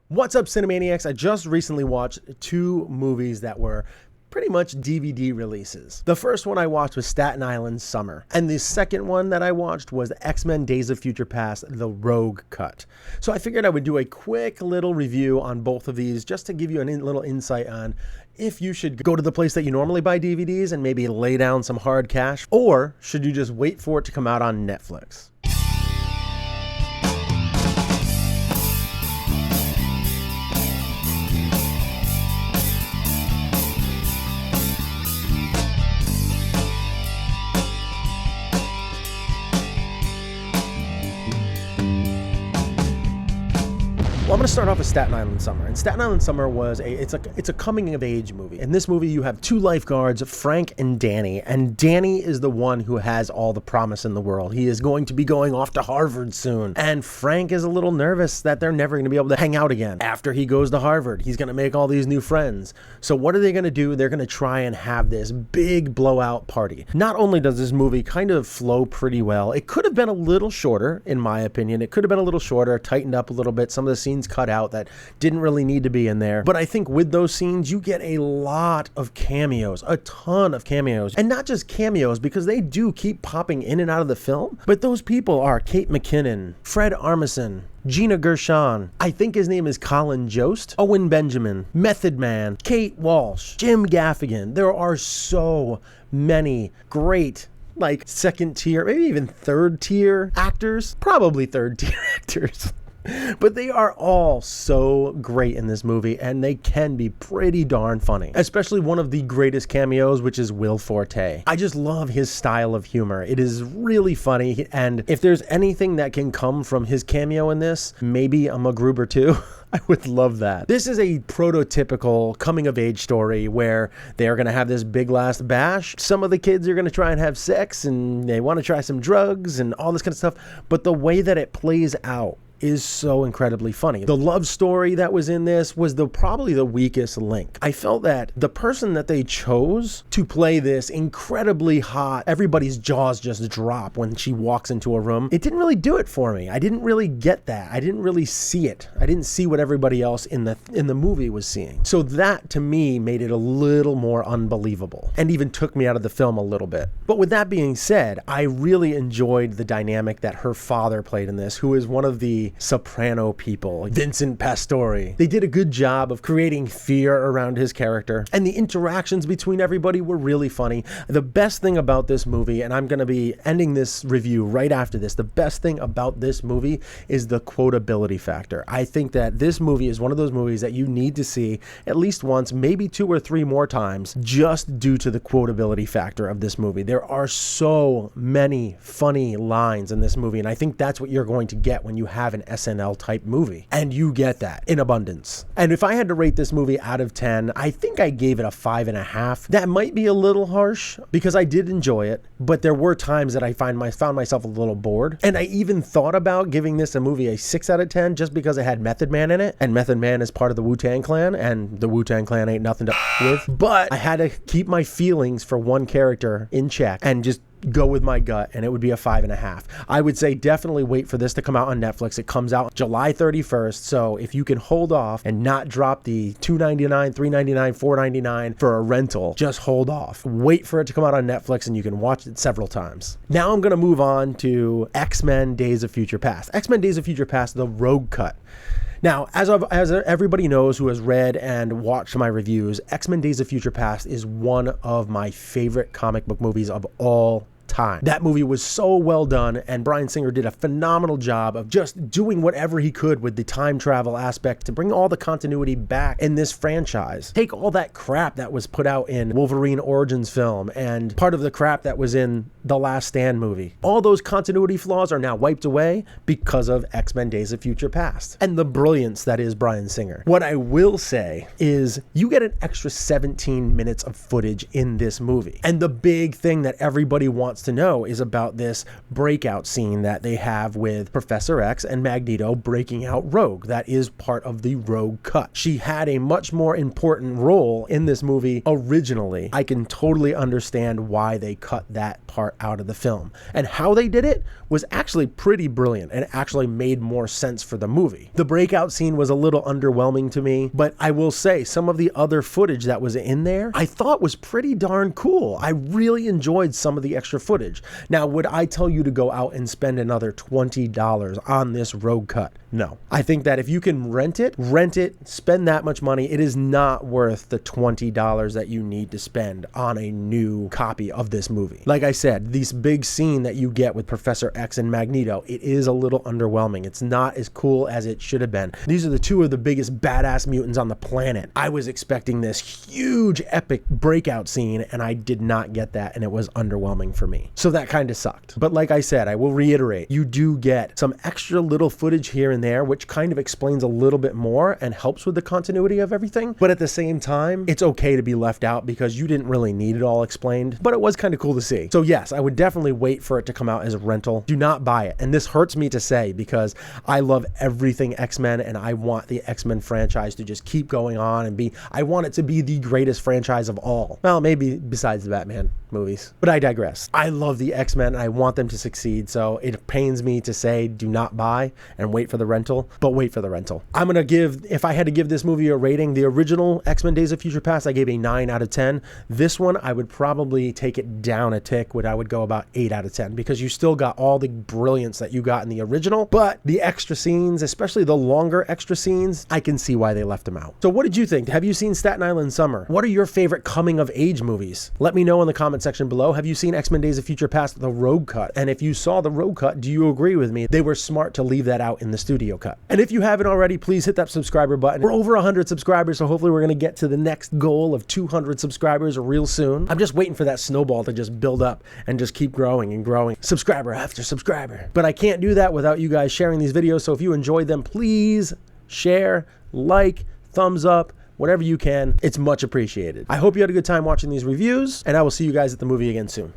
What's up, Cinemaniacs? I just recently watched two movies that were pretty much DVD releases. The first one I watched was Staten Island Summer, and the second one that I watched was X-Men Days of Future Past, the Rogue Cut. So I figured I would do a quick little review on both of these just to give you a little insight on if you should go to the place that you normally buy DVDs and maybe lay down some hard cash, or should you just wait for it to come out on Netflix. Well, I'm going to start off with Staten Island Summer. And Staten Island Summer was it's a coming of age movie. In this movie, you have two lifeguards, Frank and Danny. And Danny is the one who has all the promise in the world. He is going to be going off to Harvard soon. And Frank is a little nervous that they're never going to be able to hang out again. After he goes to Harvard, he's going to make all these new friends. So what are they going to do? They're going to try and have this big blowout party. Not only does this movie kind of flow pretty well, it could have been a little shorter, in my opinion. It could have been a little shorter, tightened up a little bit. Some of the scenes cut out that didn't really need to be in there. But I think with those scenes, you get a lot of cameos, a ton of cameos. And not just cameos, because they do keep popping in and out of the film. But those people are Kate McKinnon, Fred Armisen, Gina Gershon, I think his name is Colin Jost, Owen Benjamin, Method Man, Kate Walsh, Jim Gaffigan. There are so many great second tier, maybe even third tier actors, probably third tier actors. But they are all so great in this movie, and they can be pretty darn funny. Especially one of the greatest cameos, which is Will Forte. I just love his style of humor. It is really funny, and if there's anything that can come from his cameo in this, maybe a MacGruber too. I would love that. This is a prototypical coming-of-age story where they're going to have this big last bash. Some of the kids are going to try and have sex, and they want to try some drugs and all this kind of stuff, but the way that it plays out is so incredibly funny. The love story that was in this was probably the weakest link. I felt that the person that they chose to play this incredibly hot, everybody's jaws just drop when she walks into a room, it didn't really do it for me. I didn't really get that. I didn't really see it. I didn't see what everybody else in the movie was seeing. So that to me made it a little more unbelievable and even took me out of the film a little bit. But with that being said, I really enjoyed the dynamic that her father played in this, who is one of the soprano people, Vincent Pastore. They did a good job of creating fear around his character, and the interactions between everybody were really funny. The best thing about this movie, and I'm going to be ending this review right after this, the best thing about this movie is the quotability factor. I think that this movie is one of those movies that you need to see at least once, maybe 2 or 3 more times, just due to the quotability factor of this movie. There are so many funny lines in this movie, and I think that's what you're going to get when you have an SNL type movie, and you get that in abundance. And if I had to rate this movie out of 10, I think I gave it a 5.5. That might be a little harsh because I did enjoy it, but there were times that I found myself a little bored, and I even thought about giving this a movie a 6 out of 10 just because it had Method Man in it, and Method Man is part of the Wu-Tang Clan, and the Wu-Tang Clan ain't nothing to with. But I had to keep my feelings for one character in check and just go with my gut, and it would be a 5.5. I would say definitely wait for this to come out on Netflix. It comes out July 31st, so if you can hold off and not drop the $2.99, $3.99, $4.99 for a rental, just hold off. Wait for it to come out on Netflix, and you can watch it several times. Now I'm going to move on to X-Men Days of Future Past. X-Men Days of Future Past, the Rogue Cut. Now, as everybody knows who has read and watched my reviews, X-Men Days of Future Past is one of my favorite comic book movies of all time. That movie was so well done, and Bryan Singer did a phenomenal job of just doing whatever he could with the time travel aspect to bring all the continuity back in this franchise. Take all that crap that was put out in Wolverine Origins film and part of the crap that was in the Last Stand movie. All those continuity flaws are now wiped away because of X-Men Days of Future Past and the brilliance that is Bryan Singer. What I will say is you get an extra 17 minutes of footage in this movie, and the big thing that everybody wants wants to know is about this breakout scene that they have with Professor X and Magneto breaking out Rogue. That is part of the Rogue Cut. She had a much more important role in this movie originally. I can totally understand why they cut that part out of the film. And how they did it was actually pretty brilliant and actually made more sense for the movie. The breakout scene was a little underwhelming to me, but I will say some of the other footage that was in there I thought was pretty darn cool. I really enjoyed some of the extra footage. Now, would I tell you to go out and spend another $20 on this Rogue Cut? No. I think that if you can rent it, spend that much money. It is not worth the $20 that you need to spend on a new copy of this movie. Like I said, this big scene that you get with Professor X and Magneto, it is a little underwhelming. It's not as cool as it should have been. These are the two of the biggest badass mutants on the planet. I was expecting this huge epic breakout scene and I did not get that, and it was underwhelming for me. So that kind of sucked. But like I said, I will reiterate, you do get some extra little footage here and there, which kind of explains a little bit more and helps with the continuity of everything. But at the same time, it's okay to be left out because you didn't really need it all explained, but it was kind of cool to see. So yes, I would definitely wait for it to come out as a rental. Do not buy it. And this hurts me to say because I love everything X-Men and I want the X-Men franchise to just keep going on and I want it to be the greatest franchise of all. Well, maybe besides the Batman movies, but I digress. I love the X-Men and I want them to succeed. So it pains me to say do not buy and wait for the rental, but wait for the rental. I'm going to give, if I had to give this movie a rating, the original X-Men Days of Future Past, I gave a 9 out of 10. This one, I would probably take it down a tick, I would go about 8 out of 10 because you still got all the brilliance that you got in the original, but the extra scenes, especially the longer extra scenes, I can see why they left them out. So what did you think? Have you seen Staten Island Summer? What are your favorite coming of age movies? Let me know in the comment section below. Have you seen X-Men Days of Future Past, the Rogue Cut? And if you saw the Rogue Cut, do you agree with me? They were smart to leave that out in the studio cut. And if you haven't already, please hit that subscriber button. We're over 100 subscribers, so hopefully we're going to get to the next goal of 200 subscribers real soon. I'm just waiting for that snowball to just build up and just keep growing and growing, subscriber after subscriber. But I can't do that without you guys sharing these videos, so if you enjoyed them, please share, like, thumbs up, whatever you can. It's much appreciated. I hope you had a good time watching these reviews, and I will see you guys at the movie again soon.